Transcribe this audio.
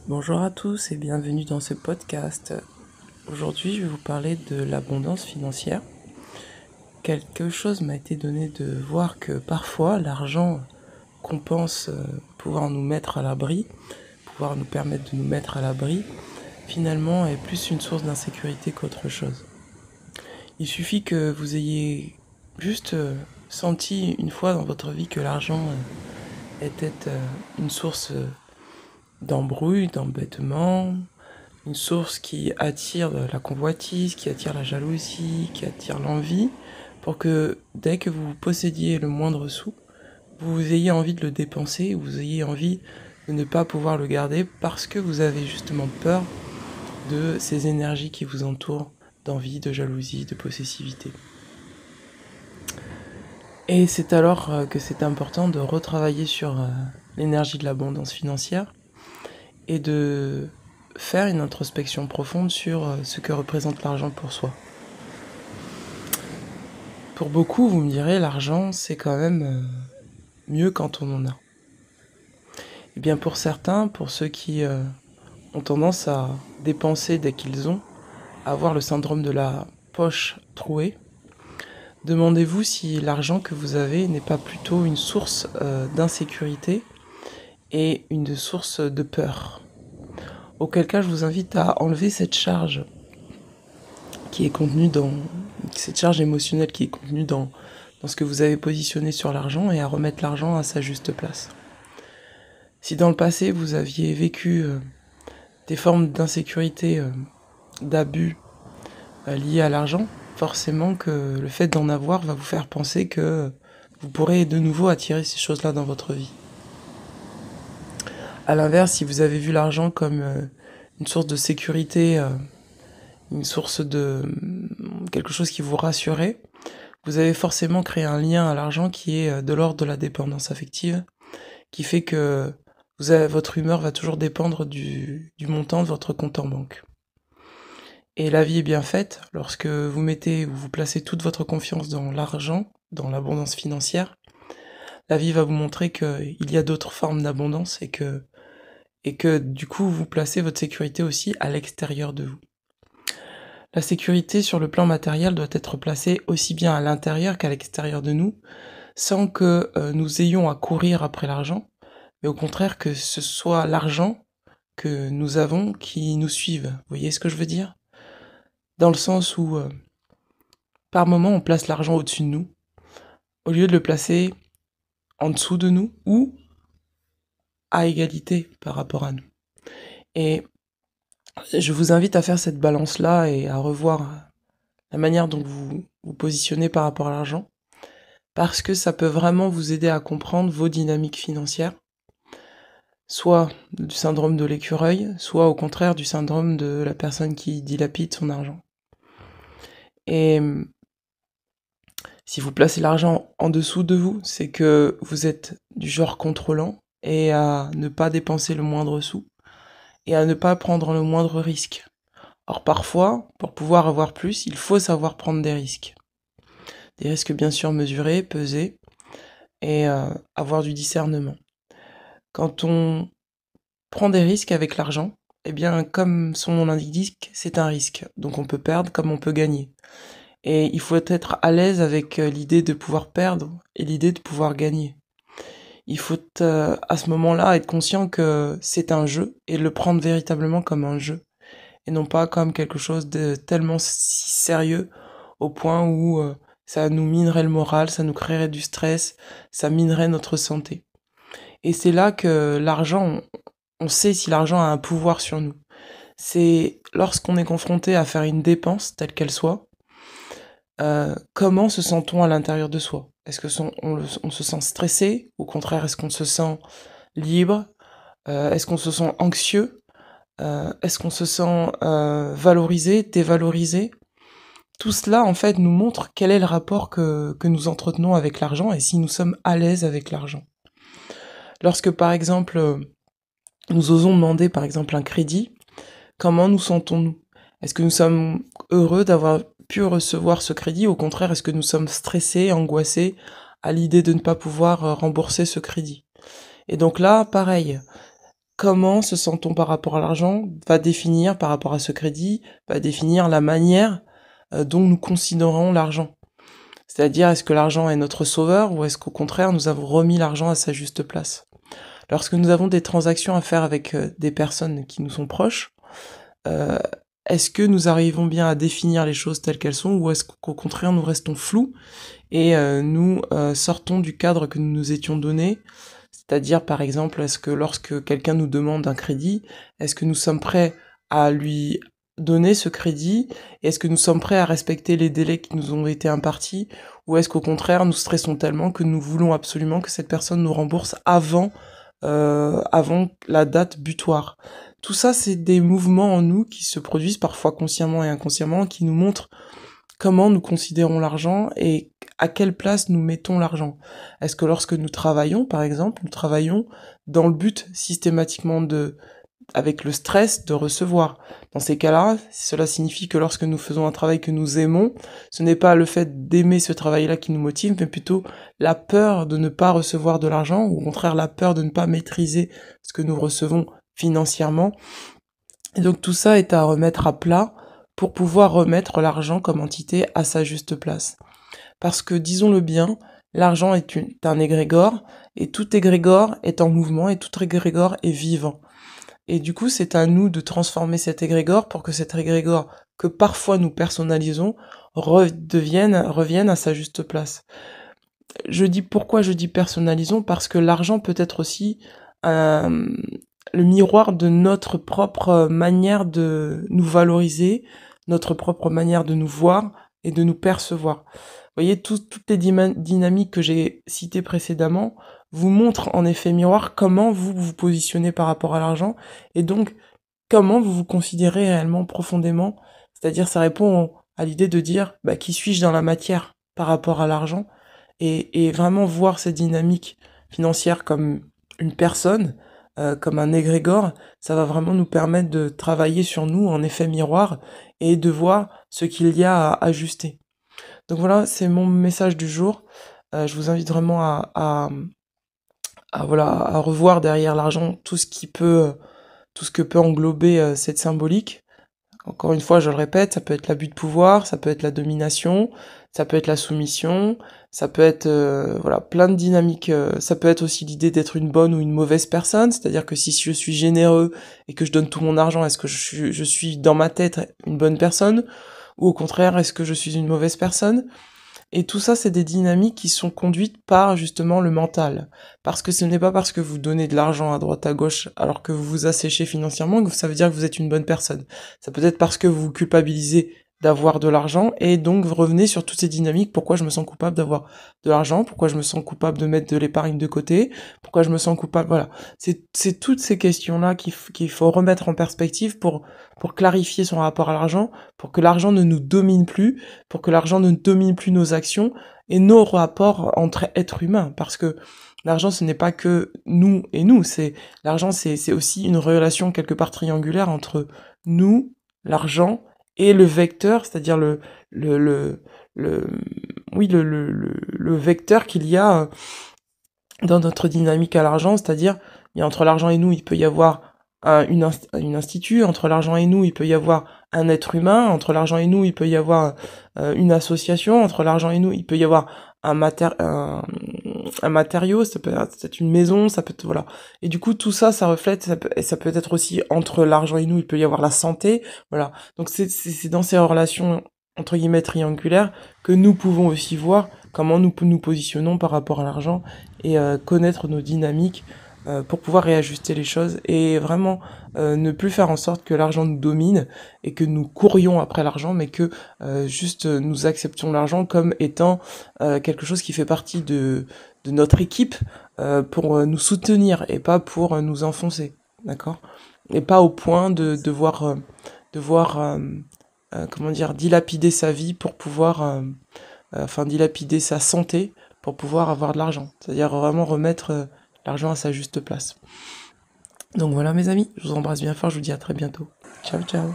Bonjour à tous et bienvenue dans ce podcast. Aujourd'hui, je vais vous parler de l'abondance financière. Quelque chose m'a été donné de voir que parfois l'argent qu'on pense pouvoir nous mettre à l'abri, pouvoir nous permettre de nous mettre à l'abri, finalement est plus une source d'insécurité qu'autre chose. Il suffit que vous ayez juste senti une fois dans votre vie que l'argent était une source d'embrouille, d'embêtement, une source qui attire la convoitise, qui attire la jalousie, qui attire l'envie, pour que dès que vous possédiez le moindre sou, vous ayez envie de le dépenser, vous ayez envie de ne pas pouvoir le garder parce que vous avez justement peur de ces énergies qui vous entourent, d'envie, de jalousie, de possessivité. Et c'est alors que c'est important de retravailler sur l'énergie de l'abondance financière et de faire une introspection profonde sur ce que représente l'argent pour soi. Pour beaucoup, vous me direz, l'argent, c'est quand même mieux quand on en a. Et bien pour certains, pour ceux qui ont tendance à dépenser dès qu'ils ont, à avoir le syndrome de la poche trouée, demandez-vous si l'argent que vous avez n'est pas plutôt une source d'insécurité et une source de peur. Auquel cas, je vous invite à enlever cette charge qui est contenue cette charge émotionnelle qui est contenue dans ce que vous avez positionné sur l'argent et à remettre l'argent à sa juste place. Si dans le passé vous aviez vécu des formes d'insécurité, d'abus liés à l'argent, forcément que le fait d'en avoir va vous faire penser que vous pourrez de nouveau attirer ces choses-là dans votre vie. A l'inverse, si vous avez vu l'argent comme une source de sécurité, une source de quelque chose qui vous rassurait, vous avez forcément créé un lien à l'argent qui est de l'ordre de la dépendance affective, qui fait que votre humeur va toujours dépendre du montant de votre compte en banque. Et la vie est bien faite lorsque vous mettez ou vous placez toute votre confiance dans l'argent, dans l'abondance financière. La vie va vous montrer qu'il y a d'autres formes d'abondance et que du coup vous placez votre sécurité aussi à l'extérieur de vous. La sécurité sur le plan matériel doit être placée aussi bien à l'intérieur qu'à l'extérieur de nous, sans que nous ayons à courir après l'argent, mais au contraire que ce soit l'argent que nous avons qui nous suive. Vous voyez ce que je veux dire ? Dans le sens où, par moment, on place l'argent au-dessus de nous, au lieu de le placer en dessous de nous ou à égalité par rapport à nous. Et je vous invite à faire cette balance-là et à revoir la manière dont vous vous positionnez par rapport à l'argent, parce que ça peut vraiment vous aider à comprendre vos dynamiques financières, soit du syndrome de l'écureuil, soit au contraire du syndrome de la personne qui dilapide son argent. Et si vous placez l'argent en dessous de vous, c'est que vous êtes du genre contrôlant et à ne pas dépenser le moindre sou et à ne pas prendre le moindre risque. Or parfois, pour pouvoir avoir plus, il faut savoir prendre des risques. Des risques bien sûr mesurés, pesés et avoir du discernement. Quand on prend des risques avec l'argent, eh bien comme son nom l'indique, c'est un risque. Donc on peut perdre comme on peut gagner. Et il faut être à l'aise avec l'idée de pouvoir perdre et l'idée de pouvoir gagner. Il faut à ce moment-là être conscient que c'est un jeu et le prendre véritablement comme un jeu et non pas comme quelque chose de tellement si sérieux au point où ça nous minerait le moral, ça nous créerait du stress, ça minerait notre santé. Et c'est là que l'argent, on sait si l'argent a un pouvoir sur nous. C'est lorsqu'on est confronté à faire une dépense, telle qu'elle soit, comment se sent-on à l'intérieur de soi? Est-ce que on se sent stressé? Au contraire, est-ce qu'on se sent libre? Est-ce qu'on se sent anxieux? Est-ce qu'on se sent valorisé, dévalorisé? Tout cela, en fait, nous montre quel est le rapport que nous entretenons avec l'argent et si nous sommes à l'aise avec l'argent. Lorsque, par exemple, nous osons demander, par exemple, un crédit, comment nous sentons-nous? Est-ce que nous sommes heureux d'avoir pu recevoir ce crédit? Au contraire, est-ce que nous sommes stressés, angoissés à l'idée de ne pas pouvoir rembourser ce crédit? Et donc là, pareil, comment se sent-on par rapport à l'argent va définir, par rapport à ce crédit, va définir la manière dont nous considérons l'argent. C'est-à-dire, est-ce que l'argent est notre sauveur ou est-ce qu'au contraire, nous avons remis l'argent à sa juste place? Lorsque nous avons des transactions à faire avec des personnes qui nous sont proches, euh, est-ce que nous arrivons bien à définir les choses telles qu'elles sont ou est-ce qu'au contraire, nous restons flous et nous sortons du cadre que nous nous étions donné? C'est-à-dire, par exemple, est-ce que lorsque quelqu'un nous demande un crédit, est-ce que nous sommes prêts à lui donner ce crédit? Est-ce que nous sommes prêts à respecter les délais qui nous ont été impartis? Ou est-ce qu'au contraire, nous stressons tellement que nous voulons absolument que cette personne nous rembourse avant la date butoir? Tout ça, c'est des mouvements en nous qui se produisent parfois consciemment et inconsciemment, qui nous montrent comment nous considérons l'argent et à quelle place nous mettons l'argent. Est-ce que lorsque nous travaillons, par exemple, nous travaillons dans le but systématiquement avec le stress de recevoir? Dans ces cas-là, cela signifie que lorsque nous faisons un travail que nous aimons, ce n'est pas le fait d'aimer ce travail-là qui nous motive, mais plutôt la peur de ne pas recevoir de l'argent, ou au contraire la peur de ne pas maîtriser ce que nous recevons financièrement. Et donc tout ça est à remettre à plat pour pouvoir remettre l'argent comme entité à sa juste place. Parce que, disons-le bien, l'argent est un égrégore, et tout égrégore est en mouvement, et tout égrégore est vivant. Et du coup, c'est à nous de transformer cet égrégore pour que cet égrégore, que parfois nous personnalisons, revienne à sa juste place. Pourquoi je dis personnalisons? Parce que l'argent peut être aussi le miroir de notre propre manière de nous valoriser, notre propre manière de nous voir et de nous percevoir. Vous voyez, toutes les dynamiques que j'ai citées précédemment vous montrent en effet miroir comment vous vous positionnez par rapport à l'argent et donc comment vous vous considérez réellement profondément. C'est-à-dire, ça répond à l'idée de dire qui suis-je dans la matière par rapport à l'argent et vraiment voir cette dynamique financière comme une personne, comme un égrégore, ça va vraiment nous permettre de travailler sur nous en effet miroir et de voir ce qu'il y a à ajuster. Donc voilà, c'est mon message du jour. Je vous invite vraiment à revoir derrière l'argent tout ce que peut englober cette symbolique. Encore une fois, je le répète, ça peut être l'abus de pouvoir, ça peut être la domination, ça peut être la soumission, ça peut être plein de dynamiques. Ça peut être aussi l'idée d'être une bonne ou une mauvaise personne, c'est-à-dire que si je suis généreux et que je donne tout mon argent, est-ce que je suis dans ma tête une bonne personne? Ou au contraire, est-ce que je suis une mauvaise personne? Et tout ça, c'est des dynamiques qui sont conduites par justement le mental. Parce que ce n'est pas parce que vous donnez de l'argent à droite à gauche alors que vous vous asséchez financièrement que ça veut dire que vous êtes une bonne personne. Ça peut être parce que vous vous culpabilisez d'avoir de l'argent et donc vous revenez sur toutes ces dynamiques. Pourquoi je me sens coupable d'avoir de l'argent? Pourquoi je me sens coupable de mettre de l'épargne de côté? Pourquoi je me sens coupable? Voilà. C'est toutes ces questions-là qu'il faut remettre en perspective pour clarifier son rapport à l'argent, pour que l'argent ne nous domine plus, pour que l'argent ne domine plus nos actions et nos rapports entre êtres humains. Parce que l'argent, ce n'est pas que nous et nous. L'argent, c'est aussi une relation quelque part triangulaire entre nous, l'argent, et le vecteur, c'est-à-dire le vecteur qu'il y a dans notre dynamique à l'argent, c'est-à-dire entre l'argent et nous, il peut y avoir une institut, entre l'argent et nous, il peut y avoir un être humain, entre l'argent et nous, il peut y avoir une association, entre l'argent et nous, il peut y avoir un matériau, ça peut être une maison, ça peut être, voilà. Et du coup, tout ça, ça reflète, ça peut être aussi entre l'argent et nous, il peut y avoir la santé, voilà. Donc c'est dans ces relations, entre guillemets, triangulaires, que nous pouvons aussi voir comment nous nous positionnons par rapport à l'argent et connaître nos dynamiques pour pouvoir réajuster les choses et vraiment ne plus faire en sorte que l'argent nous domine et que nous courions après l'argent, mais que juste nous acceptions l'argent comme étant quelque chose qui fait partie de notre équipe pour nous soutenir et pas pour nous enfoncer, d'accord? Et pas au point de devoir dilapider sa vie pour pouvoir dilapider sa santé pour pouvoir avoir de l'argent. C'est-à-dire vraiment remettre l'argent à sa juste place. Donc voilà mes amis, je vous embrasse bien fort, je vous dis à très bientôt. Ciao ciao.